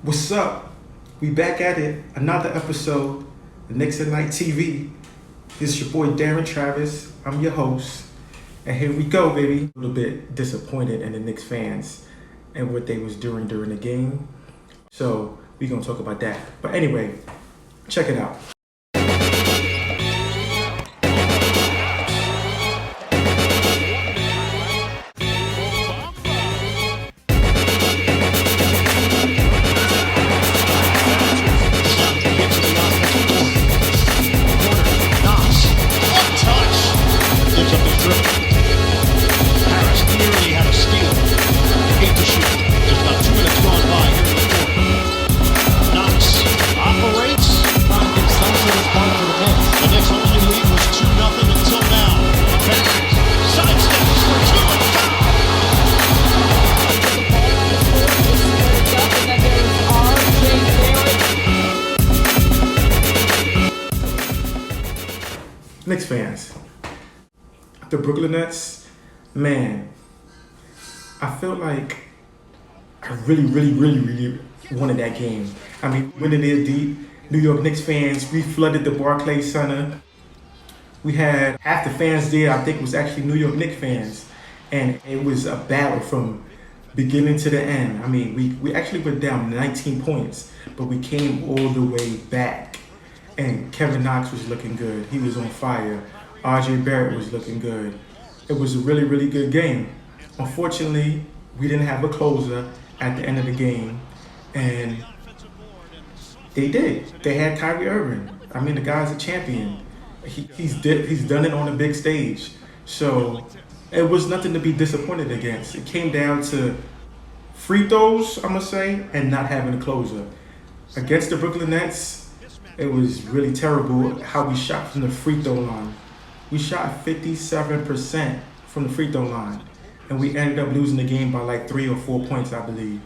What's up? We back at it. Another episode of KnicksatniteTv. This is your boy Darren Travis. I'm your host. And here we go, baby. A little bit disappointed in the Knicks fans and what they was doing during the game. So we're going to talk about that. But anyway, check it out. Knicks fans, the Brooklyn Nets, man, I feel like I really wanted that game. I mean, winning there deep, New York Knicks fans, we flooded the Barclays Center. We had half the fans there, I think, was actually New York Knicks fans. And it was a battle from beginning to the end. I mean, we actually went down 19 points, but we came all the way back. And Kevin Knox was looking good. He was on fire. RJ Barrett was looking good. It was a really good game. Unfortunately, we didn't have a closer at the end of the game. And they did. They had Kyrie Irving. I mean, the guy's a champion. He's done it on a big stage. So it was nothing to be disappointed against. It came down to free throws, I'm going to say, and not having a closer. Against the Brooklyn Nets, it was really terrible how we shot from the free throw line. We shot 57% from the free throw line. And we ended up losing the game by like 3 or 4 points, I believe,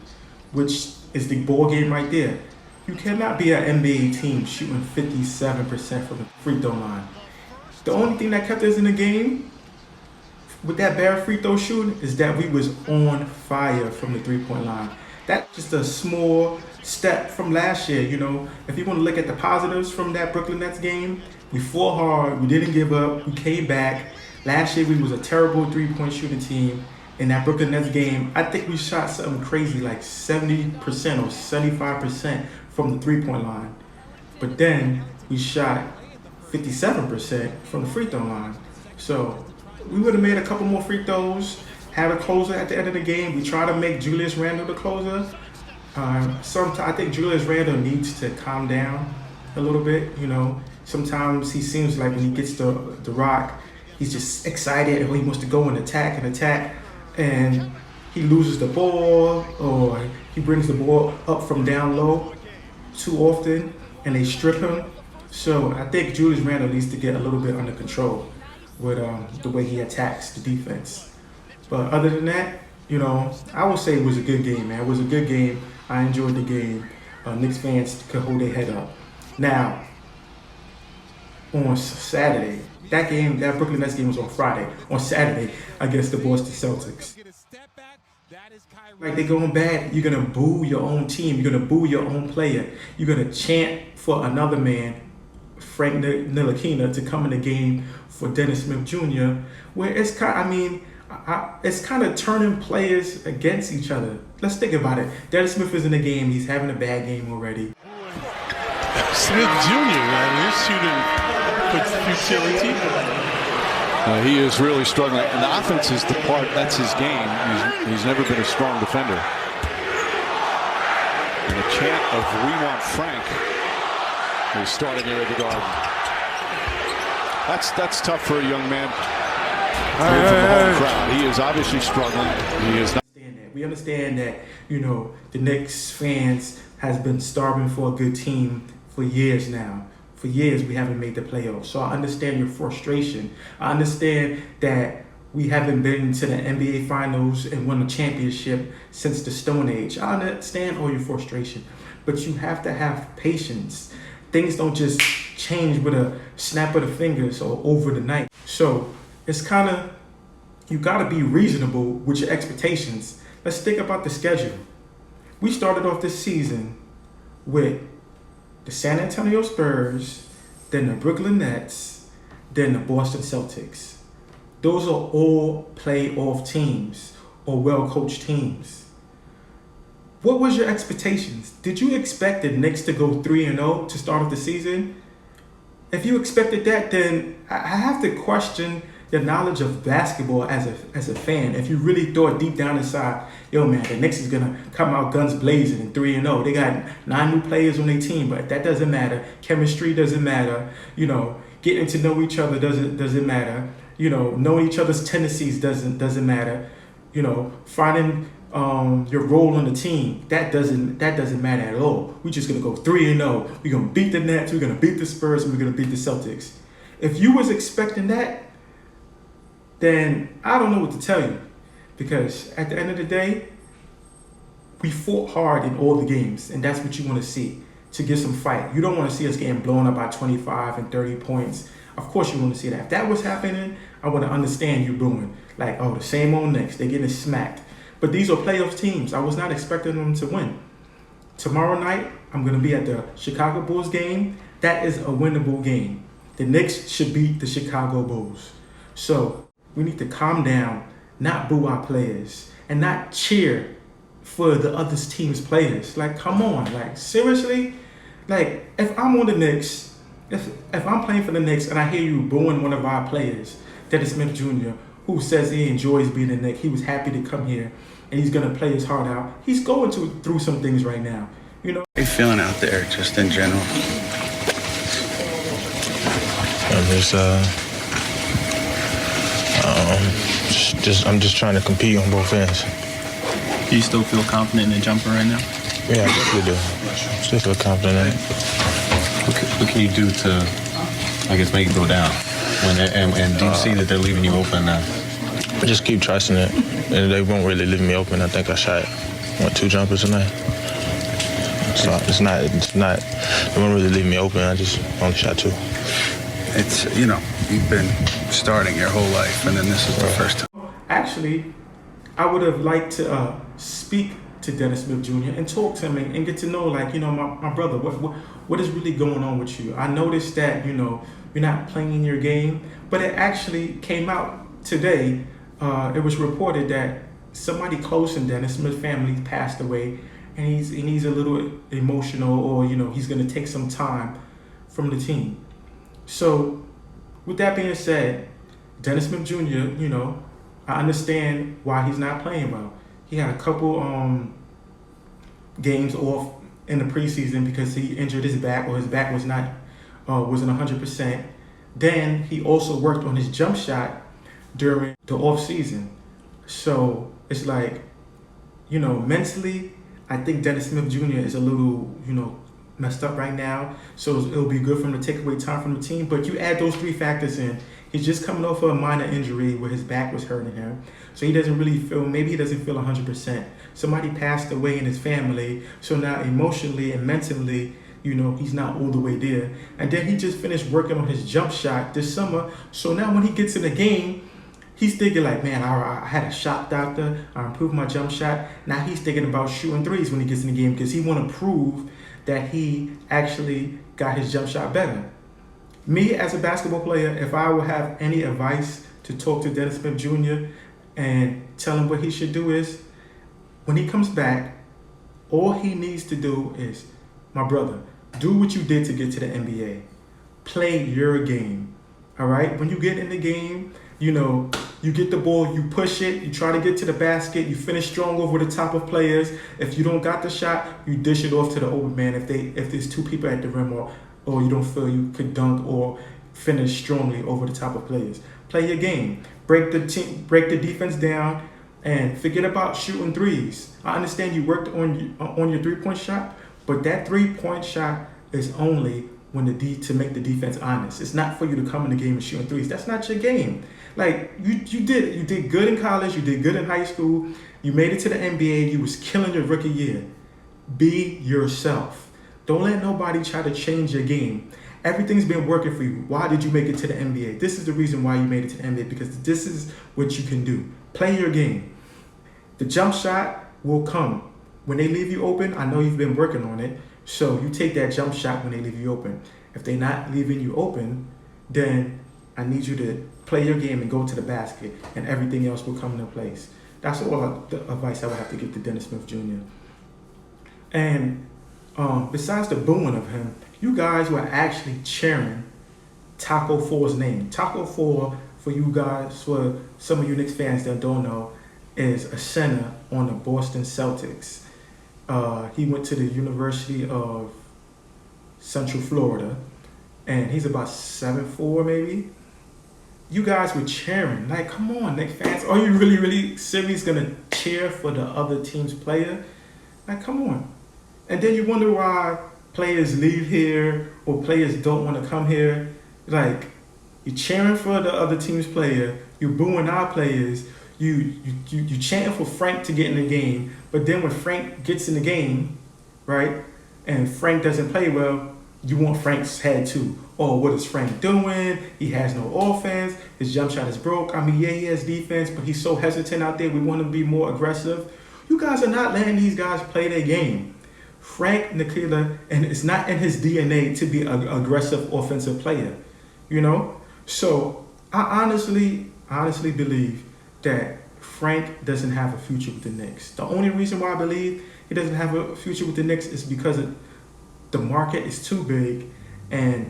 which is the ball game right there. You cannot be an NBA team shooting 57% from the free throw line. The only thing that kept us in the game with that bad free throw shooting is that we was on fire from the three-point line. That's just a small step from last year, you know. If you want to look at the positives from that Brooklyn Nets game, we fought hard, we didn't give up, we came back. Last year we was a terrible three-point shooting team. In that Brooklyn Nets game, I think we shot something crazy like 70% or 75% from the three-point line. But then we shot 57% from the free throw line. So we would have made a couple more free throws, had a closer at the end of the game. We try to make Julius Randle the closer. I think Julius Randle needs to calm down a little bit. You know, sometimes he seems like when he gets the rock, he's just excited and he wants to go and attack, and he loses the ball or he brings the ball up from down low too often and they strip him. So I think Julius Randle needs to get a little bit under control with the way he attacks the defense. But other than that, you know, I would say it was a good game, man. It was a good game. I enjoyed the game. Knicks fans could hold their head up. Now, on Saturday, that Brooklyn Nets game was on Friday. On Saturday, against the Boston Celtics. Like they're going bad, you're going to boo your own team. You're going to boo your own player. You're going to chant for another man, Frank Ntilikina, to come in the game for Dennis Smith Jr., where it's it's kind of turning players against each other. Let's think about it. Dennis Smith is in the game. He's having a bad game already. Smith Jr., man, he's shooting with futility. He is really struggling. And the offense is the part, that's his game. He's never been a strong defender. And the chant of "We want Frank" is starting here at the Garden. That's tough for a young man. From the home crowd. He is obviously struggling. He is not. We understand that, you know, the Knicks fans has been starving for a good team for years now. For years, we haven't made the playoffs. So I understand your frustration. I understand that we haven't been to the NBA Finals and won a championship since the Stone Age. I understand all your frustration, but you have to have patience. Things don't just change with a snap of the fingers or over the night. So it's kind of, you got to be reasonable with your expectations. Let's think about the schedule. We started off this season with the San Antonio Spurs, then the Brooklyn Nets, then the Boston Celtics. Those are all playoff teams or well-coached teams. What was your expectations? Did you expect the Knicks to go 3-0 to start off the season? If you expected that, then I have to question your knowledge of basketball as a fan. If you really thought deep down inside, yo man, the Knicks is gonna come out guns blazing and 3-0. They got 9 new players on their team, but that doesn't matter. Chemistry doesn't matter. Getting to know each other doesn't matter. Knowing each other's tendencies doesn't matter. Finding your role on the team, that doesn't matter at all. We're just gonna go 3-0. We're gonna beat the Nets. We're gonna beat the Spurs, and we're gonna beat the Celtics. If you was expecting that, then I don't know what to tell you, because at the end of the day, we fought hard in all the games, and that's what you want to see, to get some fight. You don't want to see us getting blown up by 25 and 30 points. Of course you want to see that. If that was happening, I want to understand you booing. Like, oh, the same old Knicks, they're getting smacked. But these are playoff teams. I was not expecting them to win. Tomorrow night, I'm going to be at the Chicago Bulls game. That is a winnable game. The Knicks should beat the Chicago Bulls. So we need to calm down, not boo our players, and not cheer for the other team's players. Like, come on, like, seriously? Like, if I'm on the Knicks, if I'm playing for the Knicks and I hear you booing one of our players, Dennis Smith Jr., who says he enjoys being a Knick, he was happy to come here, and he's going to play his heart out. He's going through some things right now, How are you feeling out there, just in general? I'm just trying to compete on both ends. Do you still feel confident in the jumper right now? Yeah, I definitely do. Still feel confident in it. What can you do to, I guess, make it go down? And do you see that they're leaving you open now? I just keep trusting it, and they won't really leave me open. I think I shot 2 jumpers tonight. So it's not. They won't really leave me open. I just only shot 2. It's you've been starting your whole life, and then this is the first time. Actually, I would have liked to speak to Dennis Smith Jr. and talk to him and get to know, my brother, what is really going on with you. I noticed that, you're not playing your game, but it actually came out today. It was reported that somebody close in Dennis Smith's family passed away, and he's a little emotional, or, he's going to take some time from the team. So, with that being said, Dennis Smith Jr., I understand why he's not playing well. He had a couple games off in the preseason because he injured his back, or his back wasn't 100%. Then he also worked on his jump shot during the off season. So it's like, mentally, I think Dennis Smith Jr. is a little, messed up right now. So it'll be good for him to take away time from the team. But you add those 3 factors in. He's just coming off of a minor injury where his back was hurting him. So he doesn't really feel, maybe he doesn't feel 100%. Somebody passed away in his family. So now emotionally and mentally, he's not all the way there. And then he just finished working on his jump shot this summer. So now when he gets in the game, he's thinking like, man, I had a shot doctor. I improved my jump shot. Now he's thinking about shooting threes when he gets in the game, because he want to prove that he actually got his jump shot better. Me, as a basketball player, if I would have any advice to talk to Dennis Smith Jr. and tell him what he should do is, when he comes back, all he needs to do is, my brother, do what you did to get to the NBA. Play your game, all right? When you get in the game, you get the ball, you push it, you try to get to the basket, you finish strong over the top of players. If you don't got the shot, you dish it off to the open man if there's 2 people at the rim, or you don't feel you could dunk or finish strongly over the top of players. Play your game. Break the defense down, and forget about shooting threes. I understand you worked on your 3-point shot, but that 3-point shot is only to make the defense honest. It's not for you to come in the game and shooting threes. That's not your game. Like, you did good in college, you did good in high school, you made it to the NBA, you was killing your rookie year. Be yourself. Don't let nobody try to change your game. Everything's been working for you. Why did you make it to the NBA? This is the reason why you made it to the NBA, because this is what you can do. Play your game. The jump shot will come. When they leave you open, I know you've been working on it. So you take that jump shot when they leave you open. If they're not leaving you open, then I need you to play your game and go to the basket, and everything else will come into place. That's all the advice I would have to give to Dennis Smith Jr. And besides the booing of him, you guys were actually cheering Taco 4's name. Taco 4, for you guys, for some of you Knicks fans that don't know, is a center on the Boston Celtics. He went to the University of Central Florida, and he's about 7'4" maybe. You guys were cheering. Like, come on, Knicks fans. Are you really, really serious gonna cheer for the other team's player? Like, come on. And then you wonder why players leave here or players don't want to come here. Like, you're cheering for the other team's player, you're booing our players, you chanting for Frank to get in the game, but then when Frank gets in the game, right, and Frank doesn't play well, you want Frank's head too. Oh, what is Frank doing? He has no offense. His jump shot is broke. I mean, yeah, he has defense, but he's so hesitant out there. We want him to be more aggressive. You guys are not letting these guys play their game. Frank Ntilikina, and it's not in his DNA to be an aggressive offensive player, you know? So I honestly believe that Frank doesn't have a future with the Knicks. The only reason why I believe he doesn't have a future with the Knicks is because the market is too big and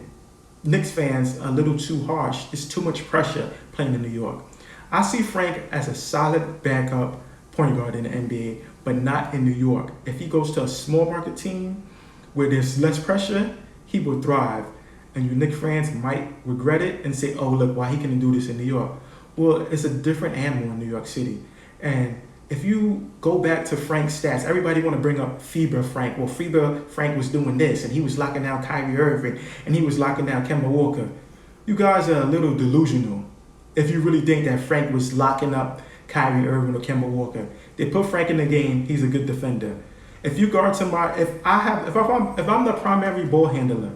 Knicks fans are a little too harsh. It's too much pressure playing in New York. I see Frank as a solid backup point guard in the NBA, but not in New York. If he goes to a small market team where there's less pressure, he will thrive. And you Knicks fans might regret it and say, oh, look, why he couldn't do this in New York? Well, it's a different animal in New York City. And if you go back to Frank's stats, everybody want to bring up FIBA Frank. Well, FIBA Frank was doing this, and he was locking down Kyrie Irving, and he was locking down Kemba Walker. You guys are a little delusional if you really think that Frank was locking up Kyrie Irving or Kemba Walker. They put Frank in the game. He's a good defender. If you guard somebody, if I'm the primary ball handler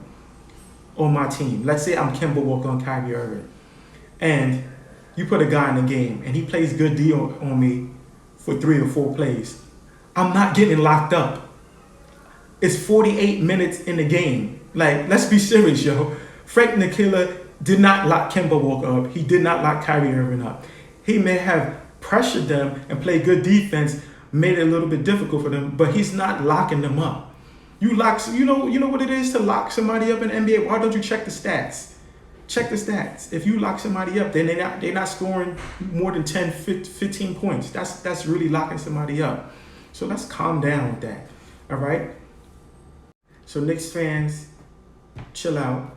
on my team, let's say I'm Kemba Walker on Kyrie Irving, and you put a guy in the game, and he plays good D on me for 3 or 4 plays, I'm not getting locked up. It's 48 minutes in the game. Like, let's be serious, yo. Frank Ntilikina did not lock Kemba Walker up. He did not lock Kyrie Irving up. He may have pressured them and played good defense, made it a little bit difficult for them, but he's not locking them up. You know what it is to lock somebody up in the NBA? Why don't you check the stats? Check the stats. If you lock somebody up, then they're not scoring more than 10, 15 points. That's really locking somebody up. So let's calm down with that. All right? So Knicks fans, chill out.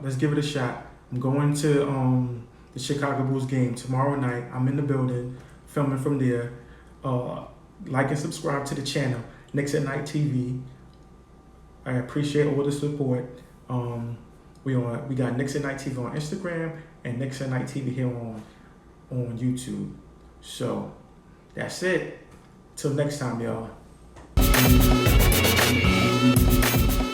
Let's give it a shot. I'm going to the Chicago Bulls game tomorrow night. I'm in the building, filming from there. Like and subscribe to the channel, KnicksatniteTv. I appreciate all the support. We got KnicksatniteTV on Instagram and KnicksatniteTV here on YouTube. So that's it. Till next time, y'all.